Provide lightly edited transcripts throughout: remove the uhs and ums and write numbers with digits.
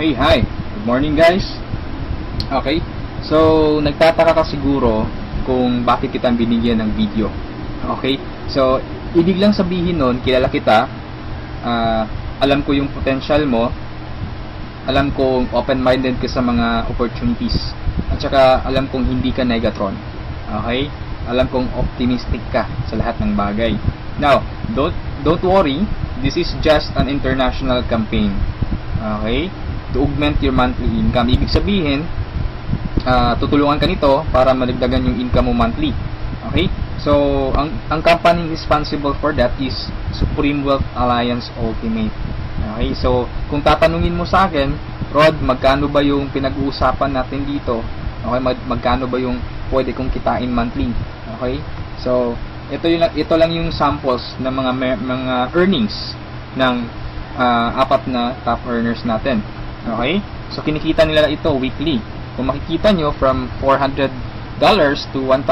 Okay, hi. Good morning guys. Okay, so nagtataka ka siguro kung bakit kita binigyan ng video. Okay, so ibig lang sabihin nun, kilala kita, alam ko yung potential mo, alam kong open-minded ka sa mga opportunities, at saka alam kong hindi ka negatron. Okay, alam kong optimistic ka sa lahat ng bagay. Now, don't worry, this is just an international campaign. Okay, to augment your monthly income. Ibig sabihin, tutulungan ka nito para madagdagan yung income mo monthly. Okay? So, ang company responsible for that is Supreme Wealth Alliance Ultimate. Okay? So, kung tatanungin mo sa akin, Rod, magkano ba yung pinag-uusapan natin dito? Okay? Magkano ba yung pwede kong kitain monthly? Okay? So, ito lang yung samples ng mga earnings ng apat na top earners natin. Okay? So, kinikita nila ito weekly. Kung makikita nyo, from $400 to $1,600.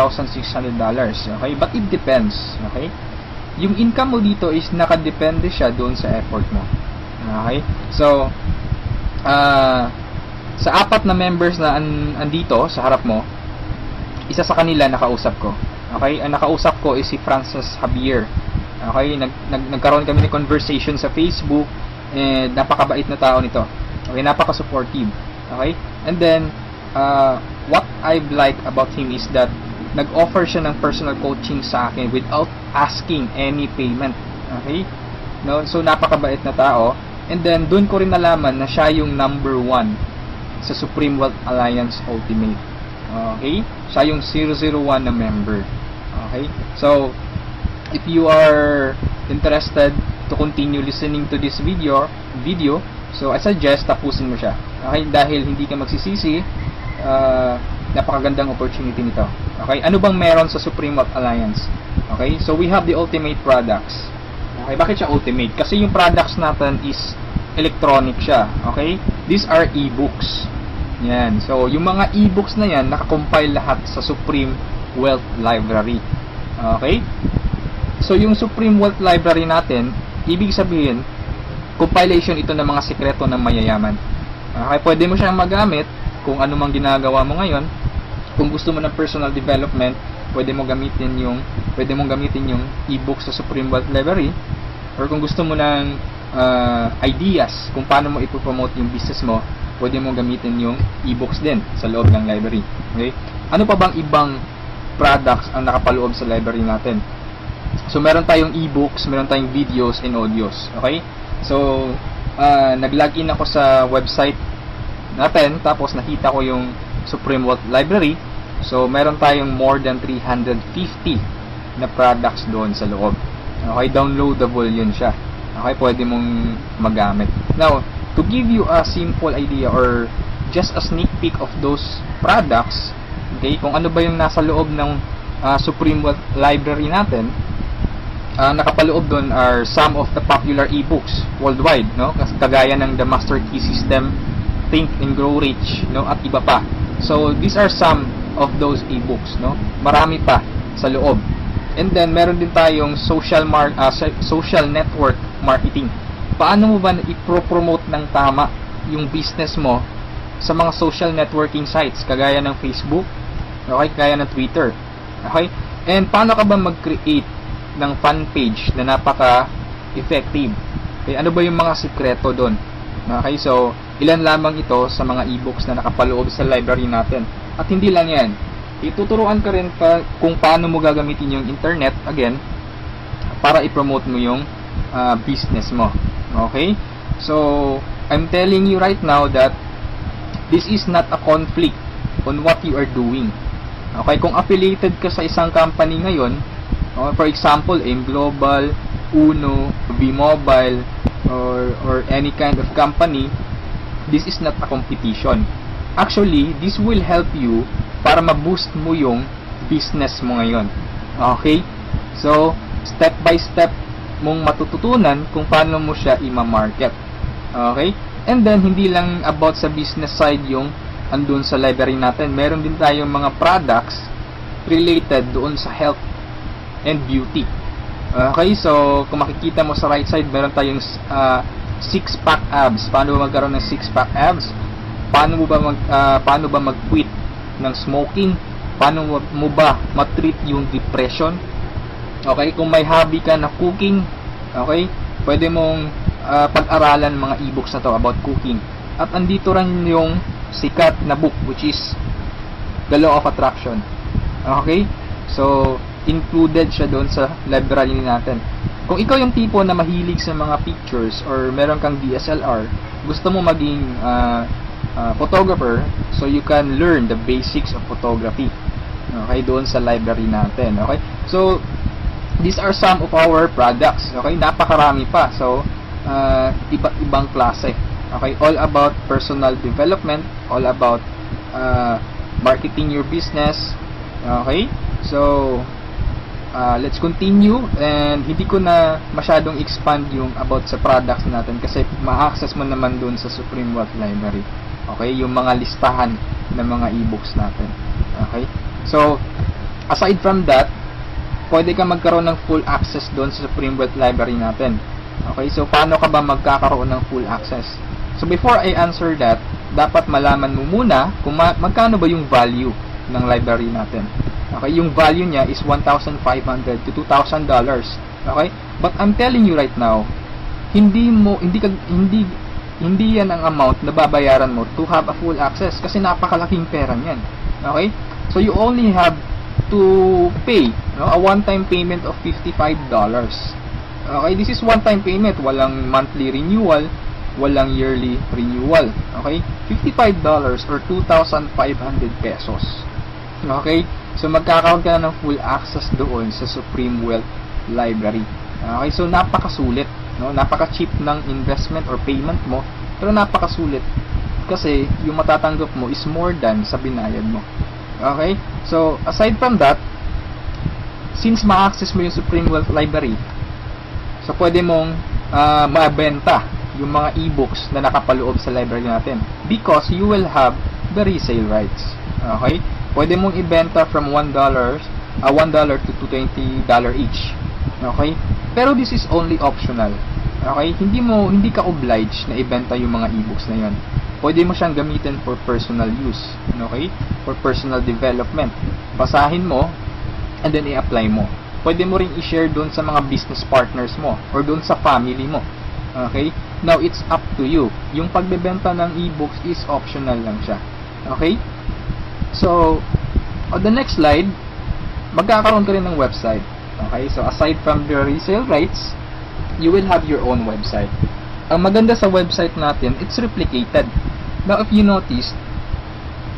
Okay? But it depends. Okay? Yung income mo dito is nakadepende siya doon sa effort mo. Okay? So, sa apat na members na andito sa harap mo, isa sa kanila nakausap ko. Okay? Ang nakausap ko is si Francis Javier. Okay? Nagkaroon kami ng conversation sa Facebook, and napakabait na tao nito. Okay, napaka-supportive. Okay? And then, what I like about him is that nag-offer siya ng personal coaching sa akin without asking any payment. Okay? No? So, napakabait na tao. And then, doon ko rin nalaman na siya yung number 1 sa Supreme Wealth Alliance Ultimate. Okay? Siya yung 001 na member. Okay? So, if you are interested to continue listening to this video, so I suggest tapusin mo siya. Okay? Dahil hindi ka magsisisi, napakagandang opportunity nito. Okay? Ano bang meron sa Supreme Wealth Alliance? Okay? So we have the ultimate products. Okay? Bakit siya ultimate? Kasi yung products natin is electronic siya. Okay? These are e-books. Yan. So yung mga e-books na yan, nakakompile lahat sa Supreme Wealth Library. Okay? So yung Supreme Wealth Library natin, ibig sabihin, compilation ito ng mga sikreto ng mayayaman. Okay, pwede mo siyang magamit kung ano mang ginagawa mo ngayon. Kung gusto mo ng personal development, pwede mong gamitin yung e-book sa Supreme Wealth Library. Or kung gusto mo ng ideas kung paano mo ipopromote yung business mo, pwede mong gamitin yung e-books din sa loob ng library. Okay? Ano pa bang ibang products ang nakapaloob sa library natin? So meron tayong e-books, meron tayong videos and audios. Okay? So, nag-login ako sa website natin, tapos nakita ko yung Supreme Wealth Library. So, meron tayong more than 350 na products doon sa loob. Okay, downloadable yun siya. Okay, pwede mong magamit. Now, to give you a simple idea or just a sneak peek of those products, okay, kung ano ba yung nasa loob ng Supreme Wealth Library natin, nakapaloob doon are some of the popular e-books worldwide, no? Kagaya ng The Master Key System, Think and Grow Rich, no? At iba pa. So these are some of those e-books, no? Marami pa sa loob. And then meron din tayong social network marketing. Paano mo ba i-promote ng tama yung business mo sa mga social networking sites kagaya ng Facebook, okay, kagaya ng Twitter. Okay? And paano ka ba mag-create ng fan page na napaka-effective? Okay, ano ba yung mga sikreto doon? Okay, so ilan lamang ito sa mga e-books na nakapaloob sa library natin. At hindi lang yan, ituturuan ka rin pa kung paano mo gagamitin yung internet, again, para i-promote mo yung business mo. Okay, so I'm telling you right now that this is not a conflict on what you are doing. Okay, kung affiliated ka sa isang company ngayon, for example, AIM Global, Uno, V-Mobile, or any kind of company, this is not a competition. Actually, this will help you para ma-boost mo yung business mo ngayon. Okay? So, step by step mong matututunan kung paano mo siya i-market. Okay? And then, hindi lang about sa business side yung andun sa library natin. Meron din tayong mga products related doon sa health and beauty. Okay, so kung makikita mo sa right side, meron tayong six-pack abs. Paano ba magkaroon ng six-pack abs? Paano ba mag-quit ng smoking? Paano mo ba matreat yung depression? Okay, kung may hobby ka na cooking, okay, pwede mong pag-aralan mga e-books na to about cooking. At andito rin yung sikat na book, which is The Law of Attraction. Okay, so included siya doon sa library natin. Kung ikaw yung tipo na mahilig sa mga pictures or meron kang DSLR, gusto mo maging photographer, so you can learn the basics of photography. Okay, doon sa library natin. Okay, so these are some of our products. Okay, napakarami pa. So iba't ibang klase. Okay, all about personal development, all about marketing your business. Okay, so let's continue, and hindi ko na masyadong expand yung about sa products natin kasi ma-access mo naman dun sa Supreme Wealth Library. Okay, yung mga listahan ng mga e-books natin. Okay, so aside from that, pwede ka magkaroon ng full access dun sa Supreme Wealth Library natin. Okay, so paano ka ba magkakaroon ng full access? So before I answer that, dapat malaman mo muna kung magkano ba yung value ng library natin. Okay, yung value niya is $1,500 to $2,000. Okay? But I'm telling you right now, hindi yan ang amount na babayaran mo to have a full access kasi napakalaking pera niyan. Okay? So you only have to pay, a one-time payment of $55. Okay, this is one-time payment, walang monthly renewal, walang yearly renewal. Okay? $55 or 2,500 pesos. Okay? So magkakaroon ka na ng full access doon sa Supreme Wealth Library. Okay? So napakasulit, no? Napaka-cheap ng investment or payment mo, pero napakasulit kasi yung matatanggap mo is more than sa binayad mo. Okay? So aside from that, since ma-access mo yung Supreme Wealth Library, so pwede mong mabenta yung mga e-books na nakapaloob sa library natin because you will have the resale rights. Okay? Pwede mong ibenta from $1 to $20 each. Okay? Pero this is only optional. Okay? Hindi ka obliged na ibenta yung mga e-books na yon. Pwede mo siyang gamitin for personal use. Okay? For personal development. Basahin mo and then i-apply mo. Pwede mo ring i-share doon sa mga business partners mo or doon sa family mo. Okay? Now, it's up to you. Yung pagbebenta ng e-books is optional lang siya. Okay? So, on the next slide, magkakaroon ka rin ng website. Okay? So, aside from the resale rights, you will have your own website. Ang maganda sa website natin, it's replicated. Now, if you notice,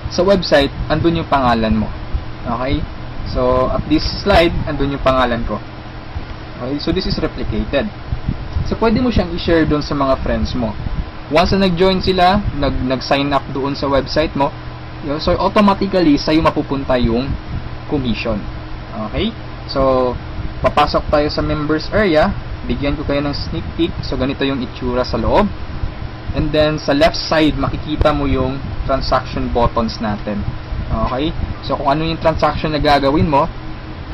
sa website, andun yung pangalan mo. Okay? So, at this slide, andun yung pangalan ko. Okay? So, this is replicated. So, pwede mo siyang i-share doon sa mga friends mo. Once na nag-join sila, nag-sign up doon sa website mo, so automatically, sa'yo mapupunta yung commission. Okay? So, papasok tayo sa members area. Bigyan ko kayo ng sneak peek. So, ganito yung itsura sa loob. And then, sa left side, makikita mo yung transaction buttons natin. Okay? So, kung ano yung transaction na gagawin mo,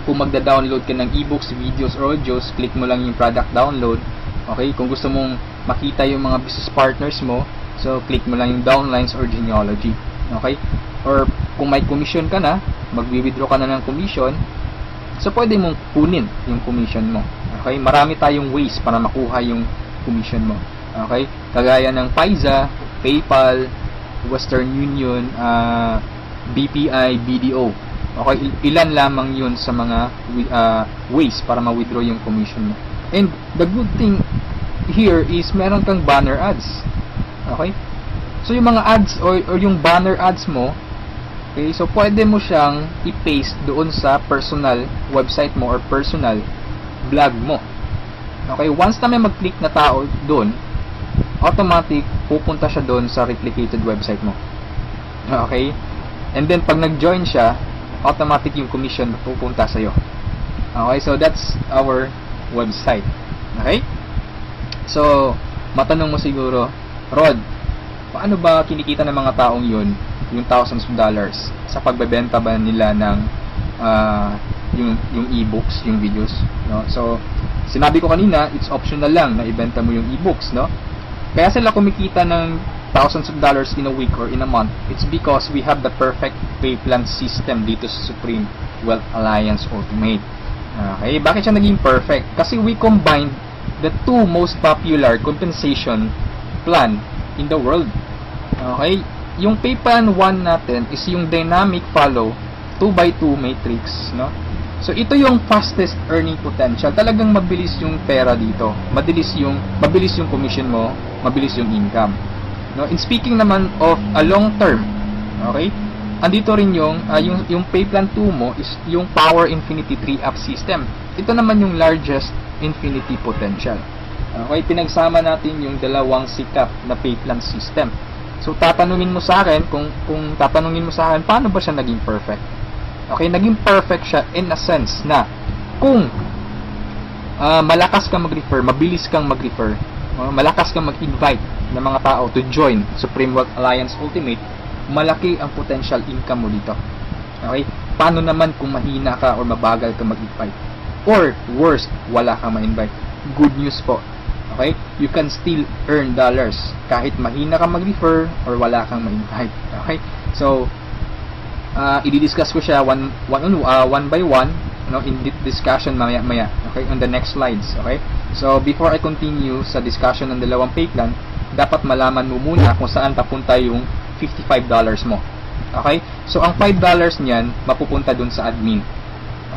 kung magda-download ka ng ebooks, videos, or audios, click mo lang yung product download. Okay? Kung gusto mong makita yung mga business partners mo, so, click mo lang yung downlines or genealogy. Okay? Or kung may commission ka na, magwi-withdraw ka na ng commission, so pwede mong kunin yung commission mo. Okay? Marami tayong ways para makuha yung commission mo. Okay? Kagaya ng Payza, PayPal, Western Union, BPI, BDO. Okay? Ilan lamang yun sa mga ways para ma-withdraw yung commission mo. And the good thing here is meron kang banner ads. Okay? So, yung mga ads or yung banner ads mo, okay, so pwede mo siyang i-paste doon sa personal website mo or personal blog mo. Okay, once na may mag-click na tao doon, automatic pupunta siya doon sa replicated website mo. Okay? And then, pag nag-join siya, automatic yung commission pupunta sa'yo. Okay, so that's our website. Okay? So, matanong mo siguro, Rod, paano ba kinikita ng mga taong yun yung thousands of dollars sa pagbebenta ba nila ng yung e-books, yung videos, no? So, sinabi ko kanina, it's optional lang na ibenta mo yung e-books, no? Kaya sila kumikita ng thousands of dollars in a week or in a month. It's because we have the perfect pay plan system dito sa Supreme Wealth Alliance Ultimate. Okay, bakit siya naging perfect? Kasi we combined the two most popular compensation plan in the world. Okay, yung pay plan 1 natin is yung dynamic follow 2x2 matrix, no? So ito yung fastest earning potential. Talagang mabilis yung pera dito. Mabilis yung commission mo, mabilis yung income. No, in speaking naman of a long term, okay? Andito rin yung pay plan 2 mo is yung Power Infinity 3-up system. Ito naman yung largest infinity potential. Okay, pinagsama natin yung dalawang sikat na pay plan system. So tatanungin mo sa akin kung tatanungin mo sa akin paano ba siya naging perfect? Okay, naging perfect siya in a sense na kung malakas kang mag-refer, mabilis kang mag-refer, malakas kang mag-invite ng mga tao to join Supreme Wealth Alliance Ultimate, malaki ang potential income mo dito. Okay? Paano naman kung mahina ka or mabagal ka mag-invite? Or worst, wala kang ma-invite? Good news po. Okay? You can still earn dollars kahit mahina ka mag-refer or wala kang ma-invite. Okay? So, i-discuss ko siya one by one, in discussion maya-maya. Okay? On the next slides. Okay? So, before I continue sa discussion ng dalawang pay plan, dapat malaman mo muna kung saan papunta yung $55 mo. Okay? So, ang $5 niyan, mapupunta dun sa admin.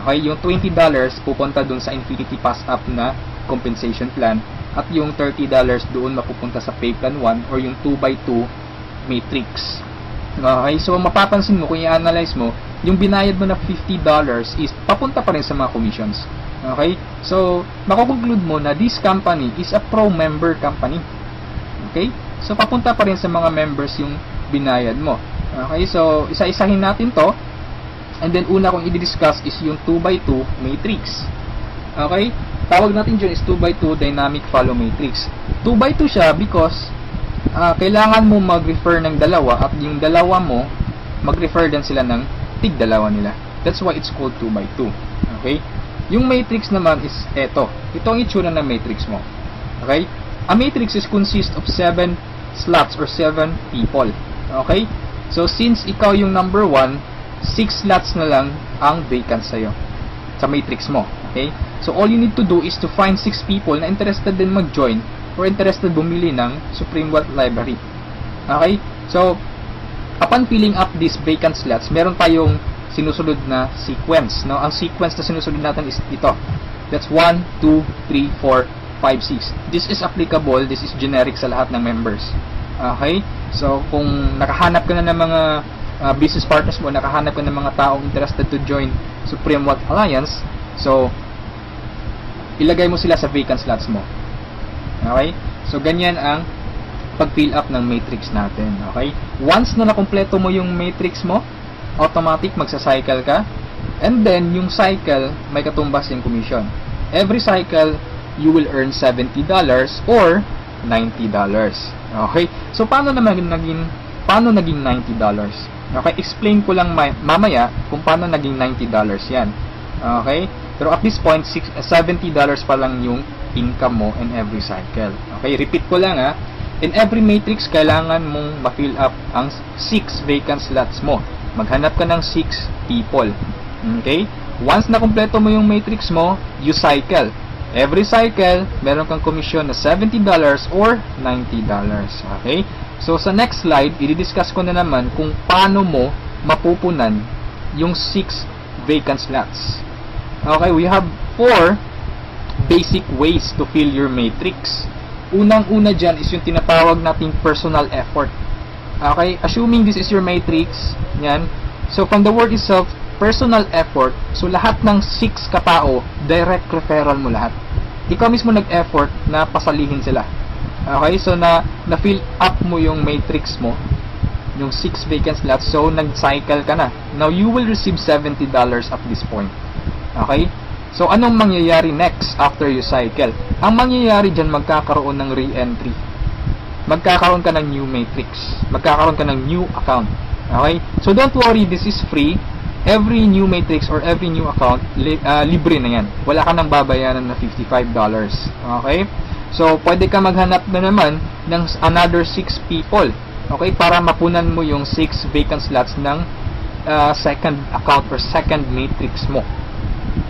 Okay? Yung $20 pupunta dun sa Infinity Pass Up na compensation plan. At yung $30 doon mapupunta sa pay plan 1 or yung 2x2 matrix. Okay? So, mapapansin mo, kung i-analyze mo, yung binayad mo na $50 is papunta pa rin sa mga commissions. Okay? So, makukonclude mo na this company is a pro-member company. Okay? So, papunta pa rin sa mga members yung binayad mo. Okay? So, isa-isahin natin to. And then, una kong i-discuss is yung 2x2 matrix. Okay? Tawag natin dyan is 2x2 dynamic follow matrix. 2x2 siya because kailangan mo mag-refer ng dalawa at yung dalawa mo, mag-refer din sila ng tig-dalawa nila. That's why it's called 2x2. Okay? Yung matrix naman is eto. Ito ang itsura ng matrix mo. Okay? A matrix is consist of 7 slots or 7 people. Okay? So, since ikaw yung number 1, 6 slots na lang ang vacant sa'yo sa matrix mo. Okay? So, all you need to do is to find 6 people na interested din mag-join or interested bumili ng Supreme Wealth Library. Okay? So, upon filling up these vacant slots, meron tayong sinusunod na sequence. No? Ang sequence na sinusunod natin is ito. That's 1, 2, 3, 4, 5, 6. This is applicable, this is generic sa lahat ng members. Okay? So, kung nakahanap ka na ng mga business partners mo, nakahanap ka ng mga taong interested to join Supreme Wealth Alliance, so, ilagay mo sila sa vacant slots mo. Okay? So, ganyan ang pag-fill up ng matrix natin. Okay? Once na nakompleto mo yung matrix mo, automatic magsa-cycle ka, and then, yung cycle, may katumbas yung commission. Every cycle, you will earn $70 or $90. Okay? So, paano naging $90? Okay? Explain ko lang mamaya kung paano naging $90 yan. Okay? Pero at this point, $70 pa lang yung income mo in every cycle. Okay? Repeat ko lang ha. In every matrix, kailangan mong ma-fill up ang 6 vacant slots mo. Maghanap ka ng 6 people. Okay? Once na kumpleto mo yung matrix mo, you cycle. Every cycle, meron kang commission na $70 or $90. Okay? So, sa next slide, i-discuss ko na naman kung paano mo mapupunan yung 6 vacant slots. Okay? We have 4 basic ways to fill your matrix. Unang-una dyan is yung tinatawag nating personal effort. Okay? Assuming this is your matrix, yan. So, from the word itself, personal effort, so lahat ng 6 katao, direct referral mo lahat. Ikaw mismo nag-effort na pasalihin sila. Okay? So, na-fill up mo yung matrix mo, yung 6 vacant slots, so nag-cycle ka na. Now, you will receive $70 at this point. Okay? So, anong mangyayari next after you cycle? Ang mangyayari dyan, magkakaroon ng re-entry. Magkakaroon ka ng new matrix. Magkakaroon ka ng new account. Okay? So, don't worry, this is free. Every new matrix or every new account, libre na yan. Wala ka nang babayaran na $55. Okay? So, pwede ka maghanap na naman ng another 6 people. Okay? Para mapunan mo yung 6 vacant slots ng second account or second matrix mo.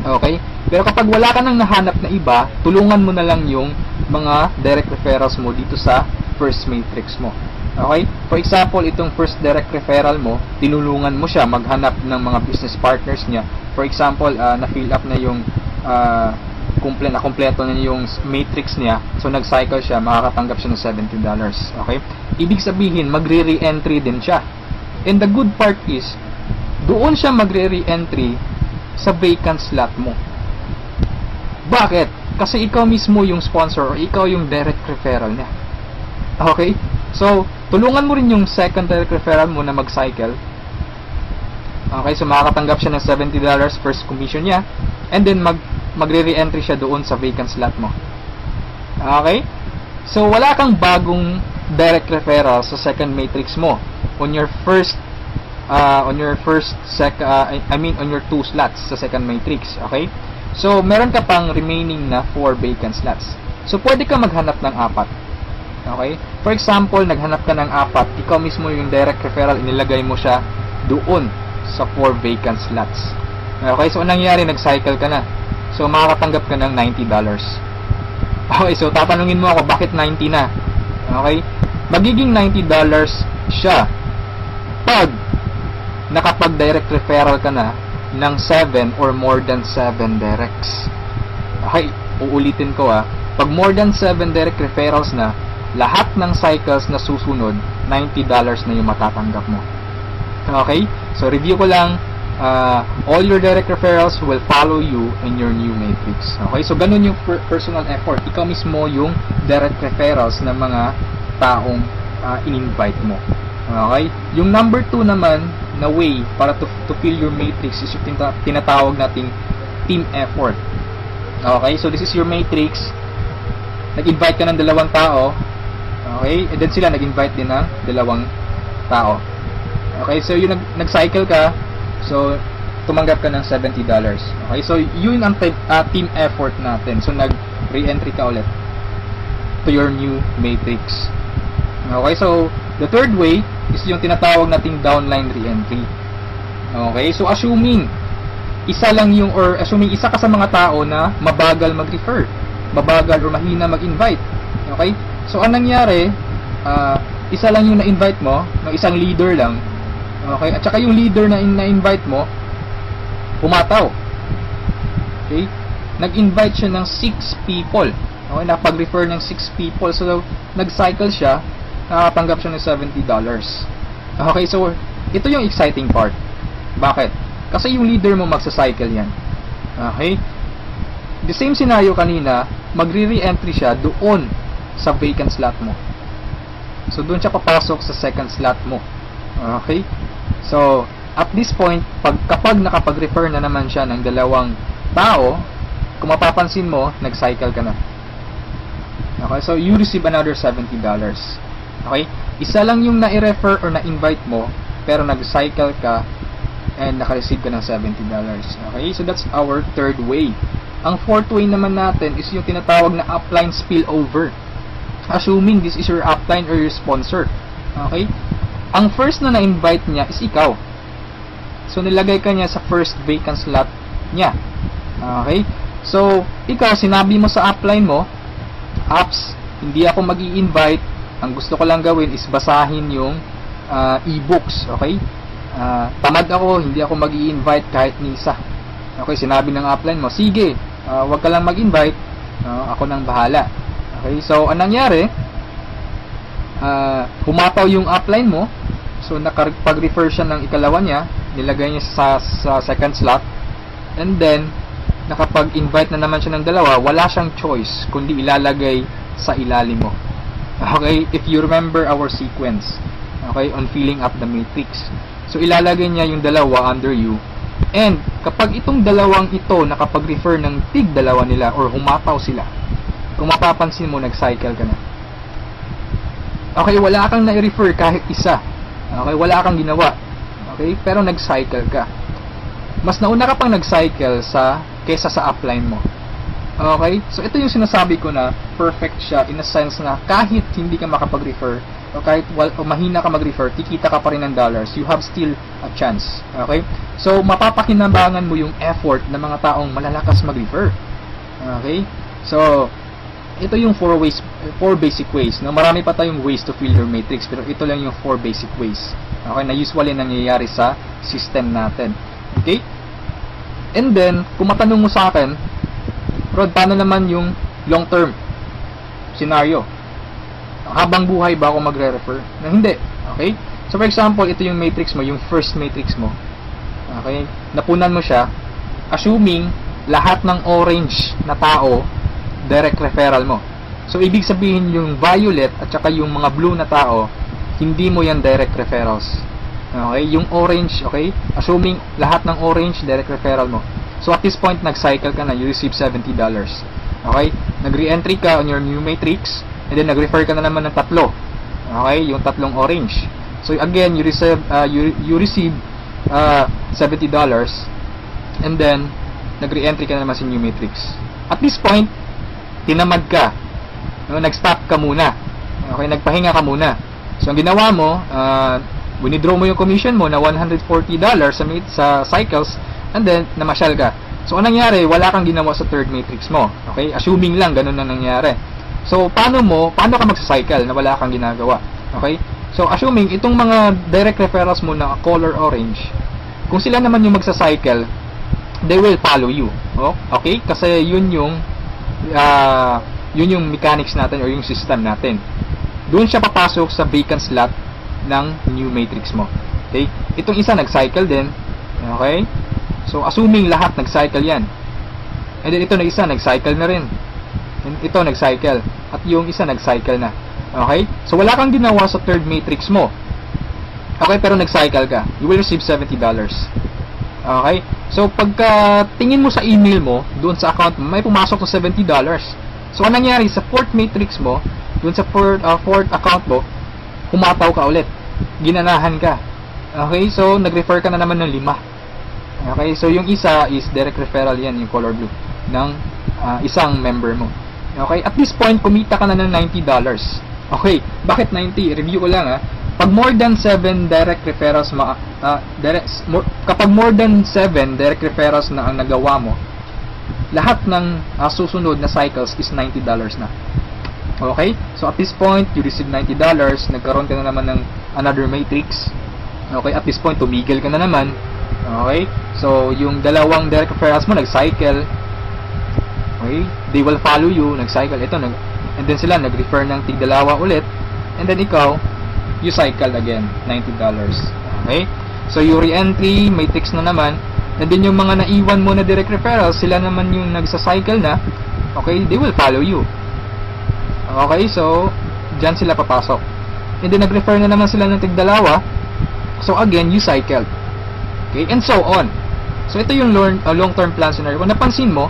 Okay? Pero kapag wala ka nang nahanap na iba, tulungan mo na lang yung mga direct referrals mo dito sa first matrix mo. Okay? For example, itong first direct referral mo, tinulungan mo siya maghanap ng mga business partners niya. For example, na-fill up na yung kompleto na yung matrix niya. So, nag-cycle siya, makakatanggap siya ng $70. Okay? Ibig sabihin, magre-re-entry din siya. And the good part is, doon siya magre-re-entry sa vacant slot mo. Bakit? Kasi ikaw mismo yung sponsor or ikaw yung direct referral niya. Okay? So, tulungan mo rin yung second direct referral mo na mag-cycle. Okay? So, makakatanggap siya ng $70 first commission niya. And then, magre-re-entry siya doon sa vacant slot mo. Okay? So, wala kang bagong direct referral sa second matrix mo on your first on your 2 slots sa second matrix. Okay? So, meron ka pang remaining na 4 vacant slots. So, pwede ka maghanap ng 4. Okay? For example, naghanap ka ng 4, ikaw mismo yung direct referral, inilagay mo siya doon sa 4 vacant slots. Okay? So, anong nangyari? Nag-cycle ka na. So, makakatanggap ka ng $90. Okay, so tatanungin mo ako, bakit 90 na? Okay? Magiging $90 siya pag nakapag-direct referral ka na ng 7 or more than 7 directs. Okay, uulitin ko pag more than 7 direct referrals na, lahat ng cycles na susunod, $90 na yung matatanggap mo. Okay? So, review ko lang. All your direct referrals will follow you in your new matrix. Okay? So, ganun yung personal effort. Ikaw mismo yung direct referrals ng mga taong in-invite mo. Okay? Yung number 2 naman na way para to fill your matrix is yung tinatawag nating team effort. Okay? So, this is your matrix. Nag-invite ka ng 2 tao. Okay? And then sila nag-invite din ng 2 tao. Okay? So, yung nag-cycle ka, so, tumanggap ka ng $70. Okay? So, yun ang team effort natin. So, nag-re-entry ka ulit to your new matrix. Okay? So, the third way is yung tinatawag nating downline re-entry. Okay? So, assuming isa ka sa mga tao na mabagal mag-refer, mabagal or mahina mag-invite. Okay? So, anong nangyari, isa lang yung na-invite mo, ng isang leader lang. Okay? At saka yung leader na na-invite mo, pumataw. Okay? Nag-invite siya ng 6 people. Okay? Nakapag-refer ng 6 people. So, nag-cycle siya, nakatanggap siya ng $70. Okay? So, ito yung exciting part. Bakit? Kasi yung leader mo magsa-cycle yan. Okay? The same scenario kanina, magre-re-entry siya doon sa vacant slot mo. So, doon siya papasok sa second slot mo. Okay? So, at this point, kapag nakapag-refer na naman siya ng 2 tao, kung mapapansin mo, nag-cycle ka na. Okay? So, you receive another $70. Okay? Isa lang yung na-refer or na-invite mo, pero nag-cycle ka and naka-receive ka ng $70. Okay? So, that's our third way. Ang fourth way naman natin is yung tinatawag na upline spillover. Assuming this is your upline or your sponsor. Okay? Ang first na na-invite niya is ikaw. So, nilagay ka niya sa first vacant slot niya. Okay? So, ikaw, sinabi mo sa upline mo, apps, hindi ako mag-i-invite. Ang gusto ko lang gawin is basahin yung e-books. Okay? Tamad ako, hindi ako mag-i-invite kahit ni isa. Okay? Sinabi ng upline mo, sige, wag ka lang mag-invite. Ako nang bahala. Okay? So, anong nangyari? Pumataw yung upline mo. So, nakapag-refer siya ng ikalawa niya, nilagay niya sa second slot, and then, nakapag-invite na naman siya ng 2, wala siyang choice, kundi ilalagay sa ilalim mo. Okay? If you remember our sequence, okay, on filling up the matrix. So, ilalagay niya yung 2 under you, and kapag itong 2 ito, nakapag-refer ng tig 2 nila, or humataw sila, kung mapapansin mo, nag-cycle ka na. Okay, wala kang na-refer kahit isa. Okay, wala kang ginawa. Okay, pero nag-cycle ka. Mas nauna ka pang nag-cycle kesa sa upline mo. Okay? So, ito yung sinasabi ko na perfect siya in a sense na kahit hindi ka makapag-refer o kahit o mahina ka mag-refer, kikita ka pa rin ng dollars. You have still a chance. Okay? So, mapapakinabangan mo yung effort ng mga taong malalakas mag-refer. Okay? So, ito yung 4 basic ways. No? Marami pa tayong ways to fill your matrix, pero ito lang yung 4 basic ways. Okay? Na usually nangyayari sa system natin. Okay? And then, kung matanong mo sa akin, Rod, paano naman yung long-term scenario? Habang buhay ba ako magre-refer? Na hindi. Okay? So, for example, ito yung matrix mo, yung first matrix mo. Okay? Napunan mo siya, assuming lahat ng orange na tao, direct referral mo. So, ibig sabihin yung violet at saka yung mga blue na tao, hindi mo yan direct referrals. Okay? Yung orange, okay? Assuming lahat ng orange, direct referral mo. So, at this point, nag-cycle ka na, you receive $70. Okay? Nag-re-entry ka on your new matrix, and then nag-refer ka na naman ng tatlo. Okay? Yung tatlong orange. So, again, you receive $70, and then, nag-re-entry ka na naman sa new matrix. At this point, tinamad ka. No? Nag-stop ka muna. Okay? Nagpahinga ka muna. So, ang ginawa mo, winidraw mo yung commission mo na $140 sa cycles, and then, namasyal ka. So, anong nangyari? Wala kang ginawa sa third matrix mo. Okay? Assuming lang, ganun na nangyari. So, paano ka magsa-cycle na wala kang ginagawa? Okay? So, assuming, itong mga direct referrals mo na color orange, kung sila naman yung magsa-cycle, they will follow you. Oh? Okay? Kasi yun yung mechanics natin or yung system natin. Doon siya papasok sa vacant slot ng new matrix mo. Okay? Itong isa nag-cycle din. Okay? So, assuming lahat nag-cycle yan. And then, ito na isa, nag-cycle na rin. And ito, nag-cycle. At yung isa, nag-cycle na. Okay? So, wala kang ginawa sa third matrix mo. Okay? Pero nag-cycle ka. You will receive $70. Okay? So, pagka tingin mo sa email mo, doon sa account mo, may pumasok na $70. So, anong nangyari? Sa fourth matrix mo, doon sa fourth account mo, humataw ka ulit. Ginanahan ka. Okay? So, nag-refer ka na naman ng 5. Okay, so yung isa is direct referral yan, yung color blue, ng isang member mo. Okay, at this point, kumita ka na ng $90. Okay, bakit 90? Review ko lang Pag more than 7 direct referrals, kapag more than 7 direct referrals na ang nagawa mo, lahat ng susunod na cycles is $90 na. Okay, so at this point, you receive $90, nagkaroon ka na naman ng another matrix. Okay, at this point, tumigil ka na naman. Okay? So, yung dalawang direct referrals mo, nag-cycle. Okay? They will follow you, nag-cycle. Ito, and then sila, nag-refer ng tig-dalawa ulit. And then ikaw, you cycle again, $90. Okay? So, yung re-entry, matrix na naman. And then yung mga naiwan mo na direct referrals, sila naman yung nagsa-cycle na. Okay? They will follow you. Okay? So, dyan sila papasok. And then, nag-refer na naman sila ng tig-dalawa. So, again, you cycle. Okay, and so on. So, ito yung long-term plan scenario. Kung napansin mo,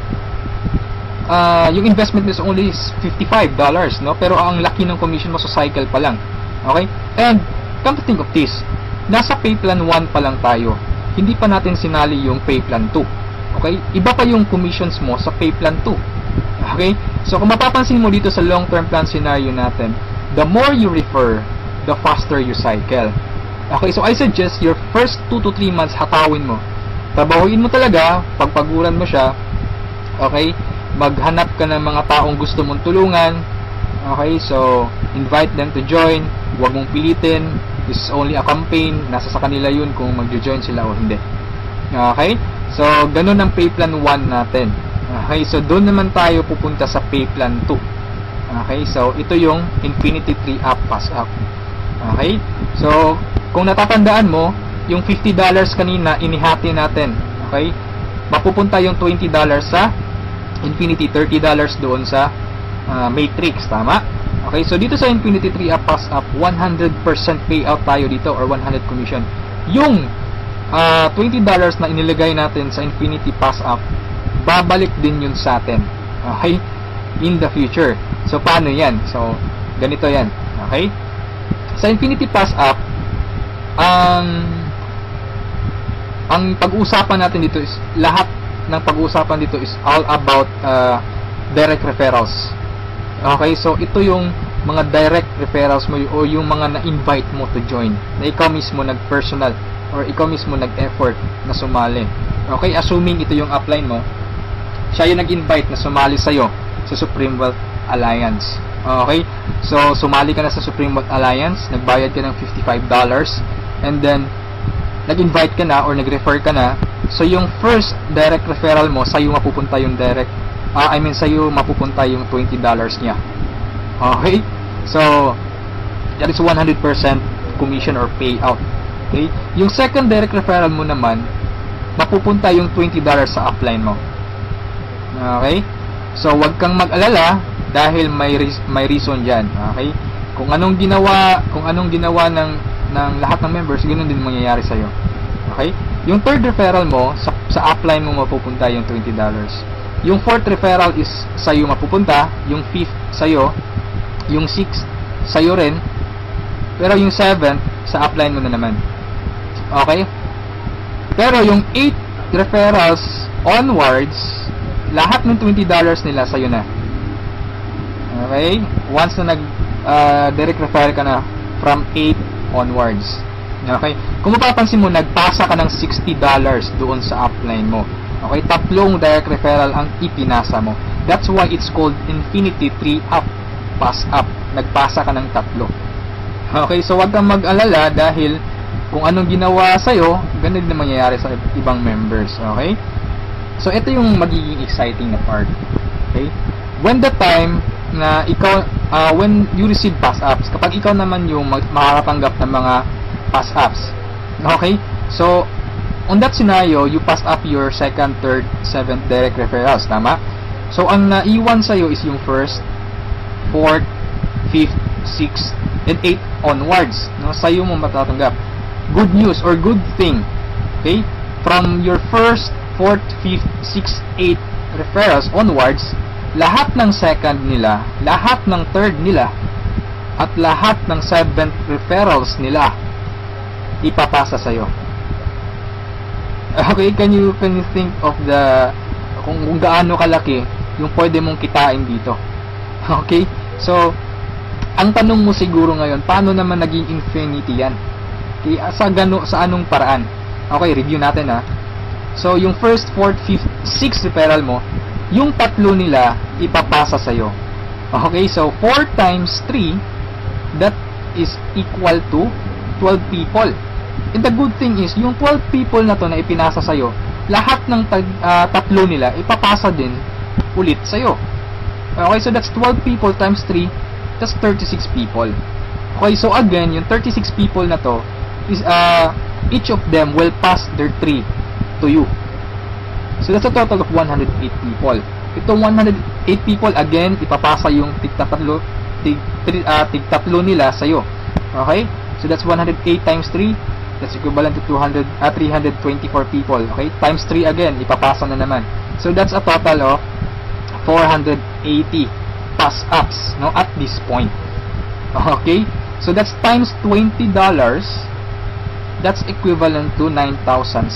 yung investment is only $55, no? Pero ang laki ng commission mo sa cycle pa lang. Okay? And, come to think of this, nasa pay plan 1 pa lang tayo. Hindi pa natin sinali yung pay plan 2. Okay? Iba pa yung commissions mo sa pay plan 2. Okay? So, kung mapapansin mo dito sa long-term plan scenario natin, the more you refer, the faster you cycle. Okay, so I suggest your first 2 to 3 months hatawin mo. Trabahuin mo talaga, pagpaguran mo siya. Okay, maghanap ka ng mga taong gusto mong tulungan. Okay, so invite them to join. Huwag mong pilitin. This is only a campaign. Nasa sa kanila yun kung mag-join sila o hindi. Okay, so ganun ang pay plan 1 natin. Okay, so doon naman tayo pupunta sa pay plan 2. Okay, so ito yung Infinity 3 Up Pass Up. Okay, so kung natatandaan mo, yung $50 kanina, inihati natin. Okay? Mapupunta yung $20 sa Infinity, $30 doon sa Matrix. Tama? Okay? So, dito sa Infinity 3 Up Pass Up, 100% payout tayo dito or 100 commission. Yung $20 na inilagay natin sa Infinity Pass Up, babalik din yun sa atin. Okay? In the future. So, paano yan? So, ganito yan. Okay? Sa Infinity Pass Up, ang pag-uusapan natin dito is lahat ng pag-uusapan dito is all about direct referrals. Okay, so ito yung mga direct referrals mo o yung mga na-invite mo to join, na ikaw mismo nag-personal or ikaw mismo nag-effort na sumali. Okay, assuming ito yung upline mo, siya yung nag-invite na sumali sa'yo sa Supreme Wealth Alliance. Okay, so sumali ka na sa Supreme Wealth Alliance, nagbayad ka ng $55, and then nag-invite ka na or nag-refer ka na. So yung first direct referral mo, sa'yo mapupunta yung sa'yo mapupunta yung $20 niya. Okay, so that is 100% commission or payout. Okay, yung second direct referral mo naman, mapupunta yung $20 sa upline mo. Okay, so wag kang mag-alala dahil may reason diyan. Okay, kung anong ginawa ng lahat ng members, ganoon din mangyayari sa iyo. Okay, yung third referral mo sa upline mo mapupunta yung $20. Yung fourth referral is sa iyo mapupunta, yung fifth sa iyo, yung sixth sa iyo rin, pero yung seventh sa upline mo na naman. Okay, pero yung 8 referrals onwards, lahat ng $20 nila sa iyo na. Okay, once na direct refer ka na from 8 onwards. Okay, kung mapapansin mo, nagpasa ka ng $60 doon sa upline mo. Okay, tatlong direct referral ang ipinasa mo. That's why it's called Infinity 3 up, pass up. Nagpasa ka ng tatlo. Okay, so wag kang mag-alala dahil kung anong ginawa sa'yo, ganun din mangyayari sa ibang members. Okay, so ito yung magiging exciting na part. Okay, when the time na ikaw, when you receive pass ups, kapag ikaw naman yung makakatanggap ng mga pass ups. Okay, so on that scenario, you pass up your second, third, seventh direct referrals, tama? So ang naiwan sa'yo is yung first, fourth, fifth, sixth, and 8 onwards. No? Sa'yo mo matatanggap. Good news or good thing. Okay, from your first, fourth, fifth, sixth, 8 referrals onwards, lahat ng second nila, lahat ng third nila, at lahat ng seventh referrals nila ipapasa sa'yo. Okay, can you think of kung gaano kalaki yung pwede mong kitain dito? Okay, so ang tanong mo siguro ngayon, paano naman naging infinity yan? Okay, sa anong paraan? Okay, review natin ha. So yung first, fourth, fifth, sixth referral mo, yung tatlo nila ipapasa sa'yo. Okay, so 4 times 3, that is equal to 12 people. And the good thing is, yung 12 people na to na ipinasa sa'yo, lahat ng tatlo nila ipapasa din ulit sa'yo. Okay, so that's 12 people times 3, that's 36 people. Okay, so again, yung 36 people na to, is each of them will pass their 3 to you. So that's a total of 108 people. Itong 108 people, again, ipapasa yung tig-tatlo nila sa'yo. Okay, so that's 108 times 3, that's equivalent to 324 people. Okay, times 3 again, ipapasa na naman. So that's a total of 480 pass ups, no, at this point. Okay, so that's times $20, that's equivalent to $9,600.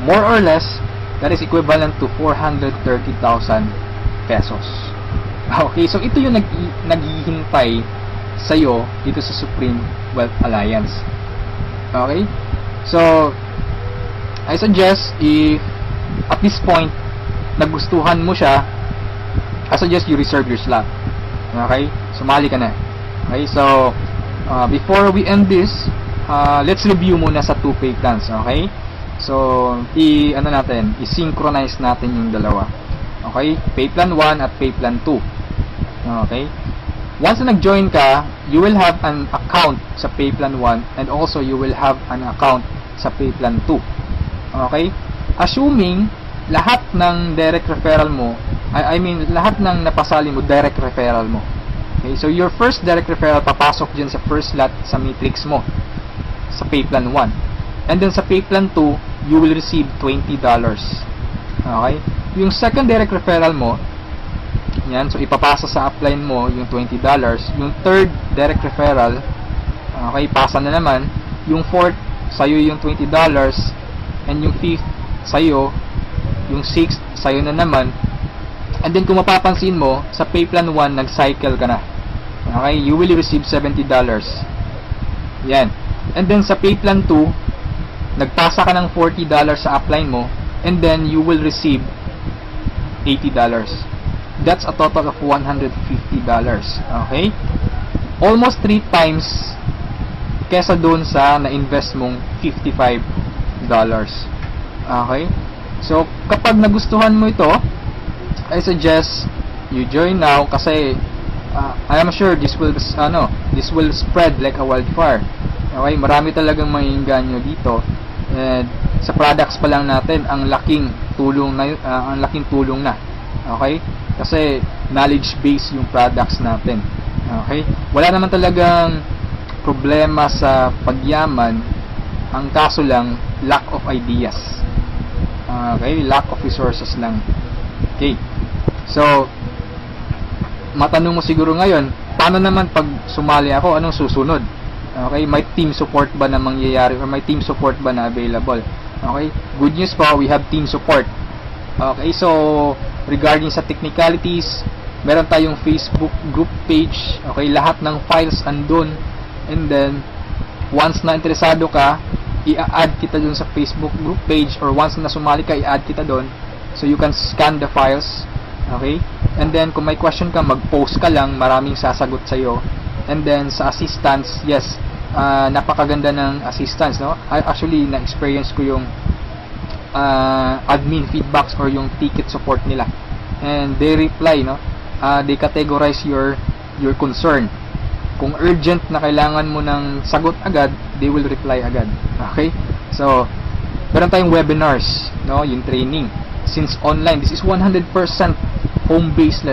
More or less, that is equivalent to 430,000 pesos. Okay, so ito yung naghihintay sa'yo dito sa Supreme Wealth Alliance. Okay, so I suggest, if at this point nagustuhan mo siya, I suggest you reserve your slot. Okay, sumali ka na. Okay, so before we end this, let's review muna sa 2 pay plans. Okay, so i-synchronize natin yung dalawa. Okay, pay plan 1 at pay plan 2. Okay, once na nag-join ka, you will have an account sa pay plan 1 and also you will have an account sa pay plan 2. Okay, assuming lahat ng direct referral mo, lahat ng napasali mo direct referral mo. Okay, so your first direct referral papasok dyan sa first slot sa matrix mo sa pay plan 1, and then sa pay plan 2 you will receive $20. Okay, yung second direct referral mo, yan, so ipapasa sa upline mo yung $20. Yung third direct referral, okay, pasa na naman. Yung fourth, sa'yo yung $20, and yung fifth, sa'yo. Yung sixth, sa'yo na naman. And then kung mapapansin mo, sa pay plan 1, nag-cycle ka na. Okay? You will receive $70. Yan. And then sa pay plan 2, nagpasa ka ng $40 sa upline mo, and then you will receive $80. That's a total of $150. Okay? Almost 3 times kesa doon sa na-invest mong $55. Okay? So, kapag nagustuhan mo ito, I suggest you join now kasi I am sure this will spread like a wildfire. Okay, marami talagang maiinganyo dito. And sa products pa lang natin, ang laking tulong na. Okay? Kasi knowledge base yung products natin. Okay? Wala naman talagang problema sa pagyaman. Ang kaso lang, lack of ideas. Okay? Lack of resources lang. Okay. So, matanong mo siguro ngayon, paano naman pag sumali ako, anong susunod? Okay, may team support ba na mangyayari or may team support ba na available? Okay, good news po, we have team support. Okay, so regarding sa technicalities, meron tayong Facebook group page. Okay, lahat ng files andun. And then, once na interesado ka, i-add kita dun sa Facebook group page, or once na sumali ka, i-add kita dun. So you can scan the files. Okay? And then, kung may question ka, mag-post ka lang, maraming sasagot sa'yo. And then, sa assistance, yes, napakaganda ng assistance, no? Actually, na-experience ko yung admin feedbacks or yung ticket support nila. And they reply, no? They categorize your concern. Kung urgent na kailangan mo ng sagot agad, they will reply agad. Okay? So, meron tayong webinars, no? Yung training. Since online, this is 100% home-based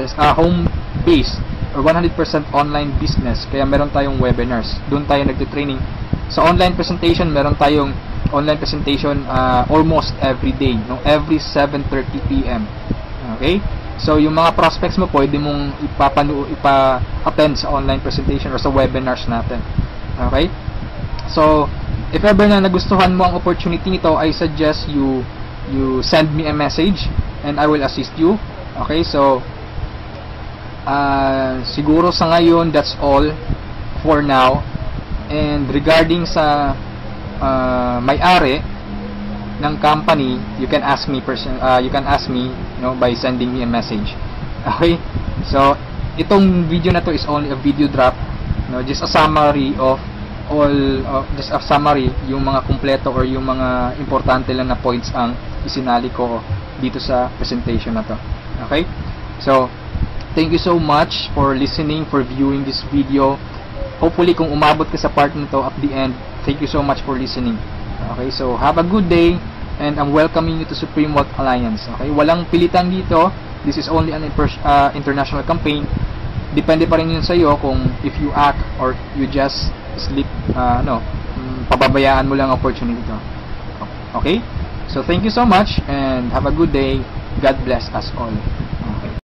or 100% online business. Kaya meron tayong webinars. Doon tayo nagte-training. Sa online presentation, meron tayong online presentation almost every day, no? Every 7:30 PM. Okay? So, yung mga prospects mo, pwede mong ipa-attend sa online presentation or sa webinars natin. Okay? So, if ever na nagustuhan mo ang opportunity nito, I suggest you send me a message and I will assist you. Okay, so siguro sa ngayon, that's all for now. And regarding sa may-ari ng company, you can ask me by sending me a message. Okay, so itong video na to is only a video drop, no? Just a summary of yung mga kumpleto or yung mga importante lang na points ang isinali ko dito sa presentation na to. Okay? So, thank you so much for listening, for viewing this video. Hopefully, kung umabot ka sa part nito at the end, thank you so much for listening. Okay? So, have a good day and I'm welcoming you to Supreme Wealth Alliance. Okay? Walang pilitan dito. This is only an international campaign. Depende pa rin yun sa iyo kung if you act or you just pababayaan mo lang opportunity to. Okay? So, thank you so much and have a good day. God bless us all.